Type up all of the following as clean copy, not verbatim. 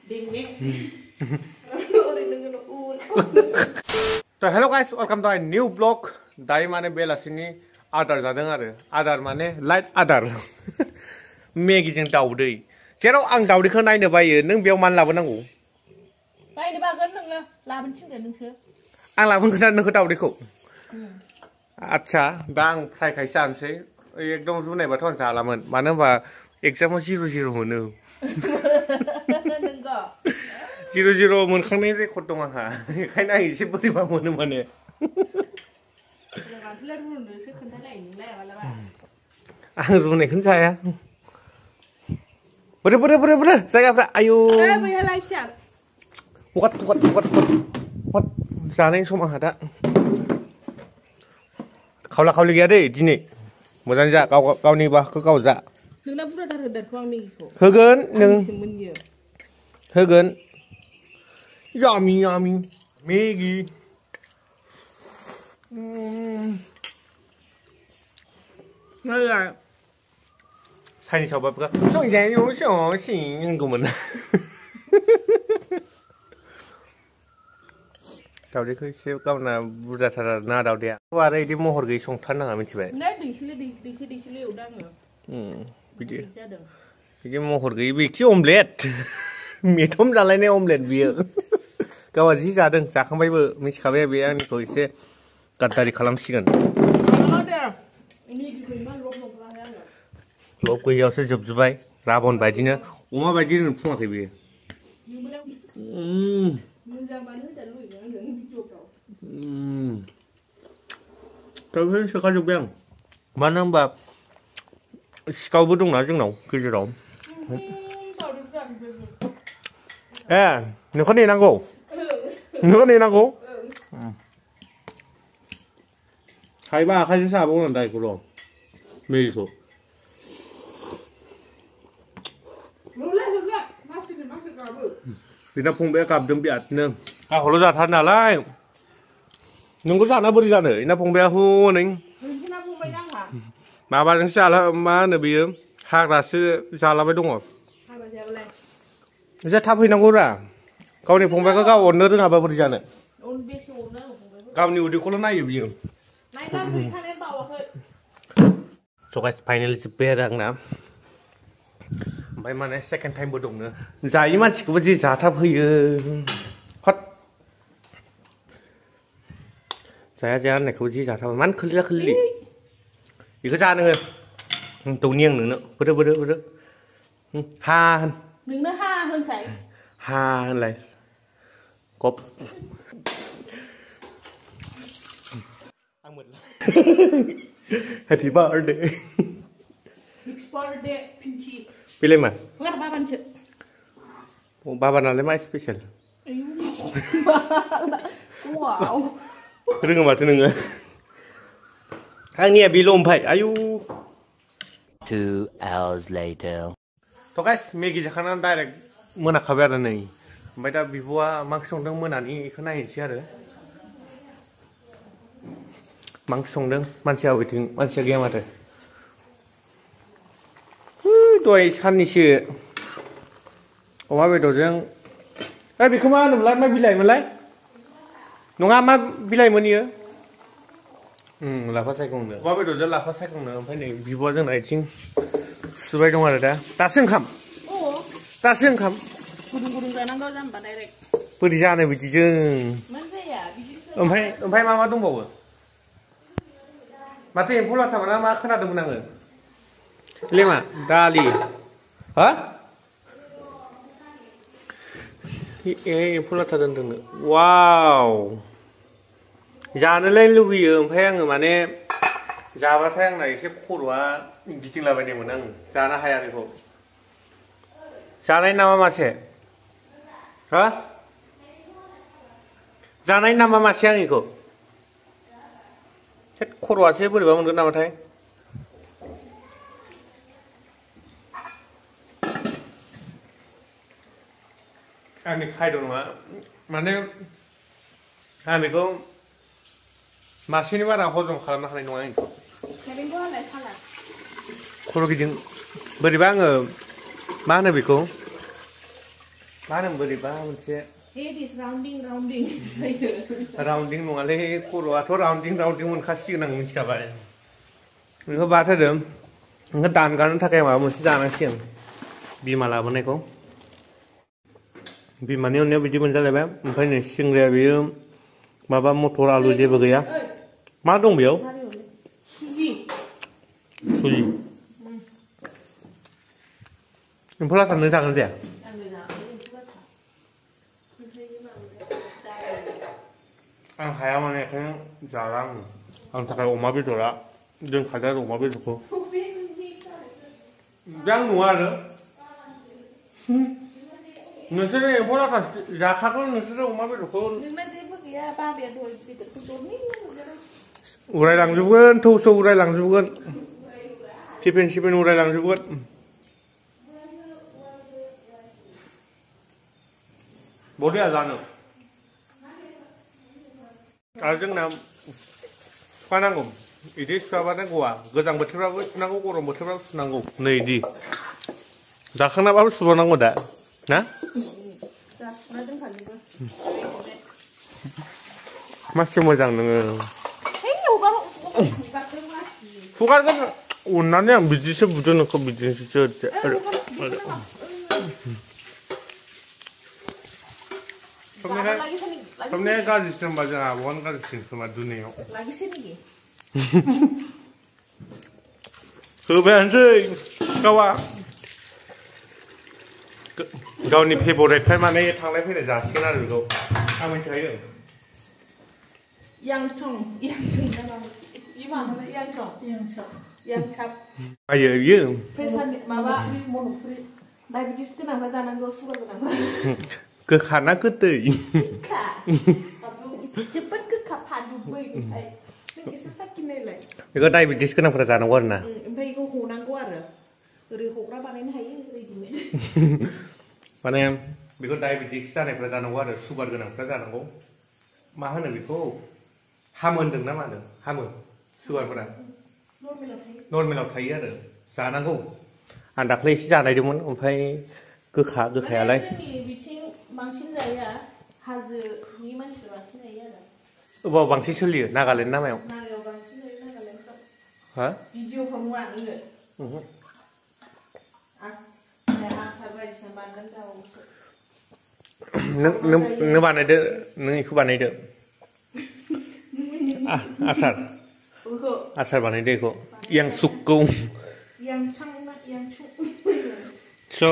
So hello guys, welcome to a new vlog. Dai mane belasini adar jadeng आरो adar mane light adar. Maggi जों दाउदै. जेराव आं दाउदैखौ नायनो बायो नों बेयाव मान लाबोनांगौ? नायनो बागोन नोङो लाबोनो थिनदो नोंसो। आं लाबोगोन ना नोंखौ दाउदैखौ? आच्छा दा आं फ्राय खायसे जानोसै एकदम रुनायबाथ' आं जालामोन मानो होनबा एगजामाव 0-0 मोनो। नोंगौ 0-0 मोनखांनाय रेकर्ड दं आंहा बेखायनो आं एसे बोरैबा मोनो माने। आं रुनायखौनो जाया। बोरो जायगाफ्रा आयु हगार जानायनि सम आंहा दा खावला खावलि गैया दै दिनै मोजां जा गावनि बाहागोखौ गाव जा। नोंना बुरजाथार होदों आं मेगिखौ होगोन नों होगोन यामी मेगि चाइनिसाव बाबा होनगौमोन। दाउदैखौ एसे गावना बुरजाथार आरो ना दाउदैया आरो बिदि महर गैयै संथारनाङा मिथिबाय। बिदि महर गैयै बेखि अमलेट मेथम जालायनाय अमलेट बियो। गावहा जि जादों जाखांबायबो मिथिखाबाय बे आंनिखौ एसे गाद्दारि खालामसिगोन। लब गैयावसो जोबजोब्बाय राबन बायदिनो अमा बायदि फुङाखै बियो। दाउदैखौ सोखाजोब्बाय आं मानो होनबा सिखावबो दंना जोंनाव गेजेराव। ए नोंखौ नेनांगौ हायोबा आखाइजों साबावनानै दा बेखौ र' मेगिखौ बिना फंबाया गाबदों बिरादनो गावखौल' जाथार नालाय नोंखौ जाना बोरै जानो इना फंबाया हनै माबाजोंसो जाला मा होनो बियो हाग्रासो जालाबाय दङ। एसे थाब हैनांगौ रा गावनि फंबायखौ गाव अननो रोङाबा बोरै जानो गावनि उदैखौल' नायो बियो। स' गाइस फाइनालि जोब्बाय आरो आंना ओमफ्राय माने सेकेन्ड टाइमबो दंनो जायै मानसिखौबो जे जाथाब होयो हट जाया होननायखौबो जि जाथाबो मानो खोलिला बेखौ जानो हो दौनि आं नोंनो बोरो हा होन नोंनो हा होनसाय हा होनलाय गप आं मोनला हेपि बार्थडे पिंकी बेलाय मा बाबानिसो बाबा नालाय मा स्पेशल रोङो माथो नोङो आंनिया बेल' ओमफ्राय आयु 2 hours later थ' गाइस मेगि जाखांनानै डाइरेक्ट मोनाखाबाय आरो नै ओमफ्राय दा बिब'आ मा ओंख्रि संदों मोनानि बेखौ नायनोसै आरो मा ओंख्रि संदों मानसिया अबेथिं मानसिया गैया माथो दहाय साननिसो अमा बेदरजों बेखौ मा होनोमोनलाय मा बिलाइमोनलाय नङा मा बिलाइमोन इयो लाफा सायखंनो अमा बेदरजों लाफा सायखंनो ओमफ्राय नै बिब'आ जोंना आथिं सुबाय दं आरो दा दासो ओंखाम गुदुं जानांगौ जाम्बा डाइरेक्ट बोरै जानो बिदिजों ओमफ्राय मा दंबावो माथो एम्फौ लाथा मोना मा खोनादोंमोन आङो लेमा दालि हा एम्फौ लाथा दोनदोंनो वाव जानोलाय लुगैयो ओमफ्राय आङो माने जाबाथाय आंना एसे खर'आ गिदिंलाबायनायमोन आं जानो हाया बेखौ जानाय नामा मासे हा जानाय नामा मासे आं बेखौ खर'आसो बोरैबा मोनगोन नामाथाय आंनि खायद' नङा माने आं बेखौ मासेनि बारा हजम खालामनो हानाय नङा आंखौ खर' गिदिं बोरैबा आङो मा होनो बेखौ मा होनो बोरैबा मोनसे Head is rounding, rounding. राउन्डिं नङालै खर'आथ' राउन्डिं मोनखासिगोन आं मिथिखाबाय बेखौ बाद होदों ओंखाय दानगारनो थाखाय माबा मोनसे जानांसिगोन बिमा लाबोनायखौ बिमानि अननायाव बिदि मोनजालायबाय ओमफ्राय नै सिंग्राया बेयो माबा मटर आलु जेबो गैया मा दं बेयाव Suji. सुजि एम्फौ लाथा नों जागोन जाया आं हाया माने ओंखायनो जाला आङो आंनि थाखाय अमा बेदरा दोनखादों आरो अमा बेदरखौ बे आं नङा आरो नोंसोरो एम्फौ लाथा जाखागोन नोंसोरो अमा बेदरखौ उरायलांजोबगोन थौ सौ उरायलांजोबगोन टिफिन सिफिन उरायलांजोबगोन बरिया जानो आरो जोंना सुखानांगौ बिदि सुवाबानो गवा गोजां बोथोरबाबो सुनांगौ गरम बोथोरबाबो सुनांगौ नै इदि जाखांनाबाबो सुबावनांगौ दा ना मासि मोजां नोङो हुगारगोन अननानै आं बिदिसो बुदों नोंखौ बिदिसो सबनाया गाज्रिसो होनबा जोंहा आब'आनो गाज्रिसिन खोमा दुनियाव होबायानोसै गावआ गावनि फेभरेटखाय माने थांलाय फैलाय जासिगोन आरो बेखौ आं मिथिखायो आयो बियो डायबिटिस गोनांफ्रा जानांगौ सुगार गोनांफ्रा गोखा ना गोदै गोखा जोबोद गोखा फादुबै नों एसे साखिनायलाय बेखौ डायबिटिस गोनांफोरा जानांगौ आरो ना ओमफ्राय बेखौ हनांगौ आरो ओरै हग्रा बानायनो हायो रेडिमेड माने बेखौ डायबिटिस जानायफ्रा जानांगौ आरो सुगार गोनांफ्रा जानांगौ मा होनो बेखौ हामो होनदों ना मा होनो हामो सुगारफोरा नर्मेलाव थायो आरो जानांगौ आं दाख्लै एसे जानायदोंमोन ओमफ्राय गोखायालाय जोंनि बिथिं बांसिन जाया हाजोनि मानसिफोरा बांसिन जायो आरो अबाव बांसिन सोलियो नागालेण्ड ना मायाव नागायाव बांसिन जायो नागालेण्डफ्राव हा भिडिअफ्राव नुवा नोङो आसार बायदिसिना बानायनानै जाबावोसो नों बानायदो नों बेखौ बानायदो आसार बानायदो बेखौ यांसुकखौ स'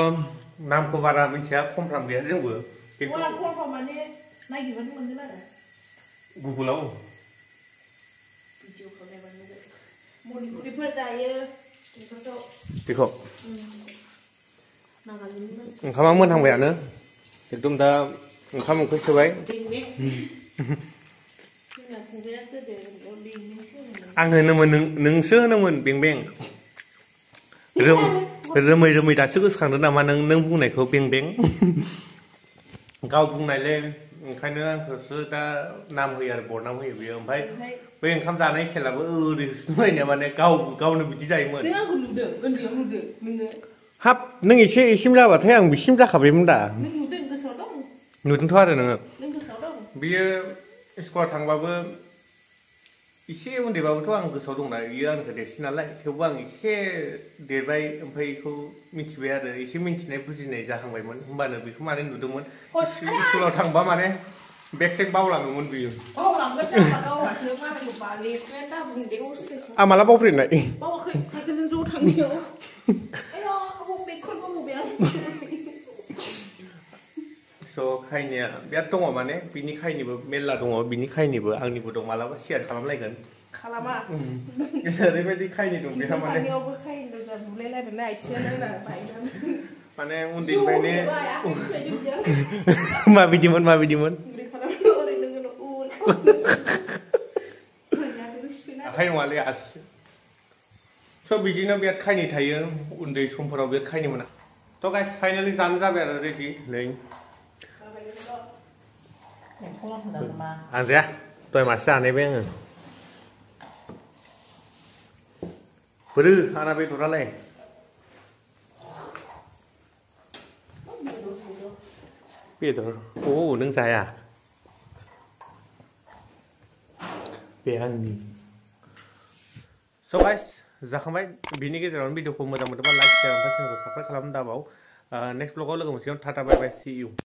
नामखौ बारा मिथिया कनफार्म गैया जोंबो कनफार्म माने नागिरबानो मोनगोन आरो गुगोलाव भिडिअफ्राव नायबानो नुगोन मणिपुरिफोर जायो बेखौ ओंखामा मोनहांबायानो एकदम दा ओंखाम ओंख्रि सोबाय आं होनोमोन नोंसो होनोमोन बें बें रोमै दासो गोसोखांदों नामा नों बुंनायखौ बें बें गाव बुंनायलै ओंखायनो आंखौसो दा नाम होयो आरो बरनाम होयो बेयो ओमफ्राय बै ओंखाम जानाय स्टाइलाबो ओरै नायनाया माने गावनो बिदि जायोमोन हाब नों एसेसिम जाबाथाय आं बिसिम जाखाबायमोन दा नुदोंथ' आरो नोङो बियो स्कुलाव थांबाबो एसे उन्दैबाबोथ' आं गोसोआव दंना बियो आंखौ देरसिन नालाय थेवबो आं एसे देरबाय ओमफ्राय बेखौ मिथिबाय आरो एसे मिथिनाय बुजिनाय जाहांबायमोन होमबानो बेखौ माने नुदोंमोन स्कुलाव थांबा माने बेग सेग बावलाङोमोन बियो आं माला बावफेरनाय स' खायनिया बिराद दङ माने बिनि खायनिबो मेरला दङ बिनि खायनिबो आंनिबो दं मालाबा शेयार खालामलायगोन ओरैबायदि खायनि दं बेहा माने उन्दैनिफ्रायनो माबायदिमोन आखाइ नङालै आसि स' बिदिनो बिराद खायनि थायो उन्दै समफोराव बिराद खायनि मोना थ' गाइस फाइनालि जानो जाबाय आरो रेडि नै आं जाया दहाय मासे जानायबाय आङो बोरो आंना बेदरालाय बेदर नों जाया बे आंनि स' गाइस जाखांबाय बिनि गेजेरावनो भिडिअखौ मोजां मोनोबा लाइक शेयार ओमफ्राय चेनेलखौ साबस्क्राइब खालामनो दाबाव नेक्स्ट ब्लगाव लोगो मोनसिगोन टाटा बाय बाय सी इउ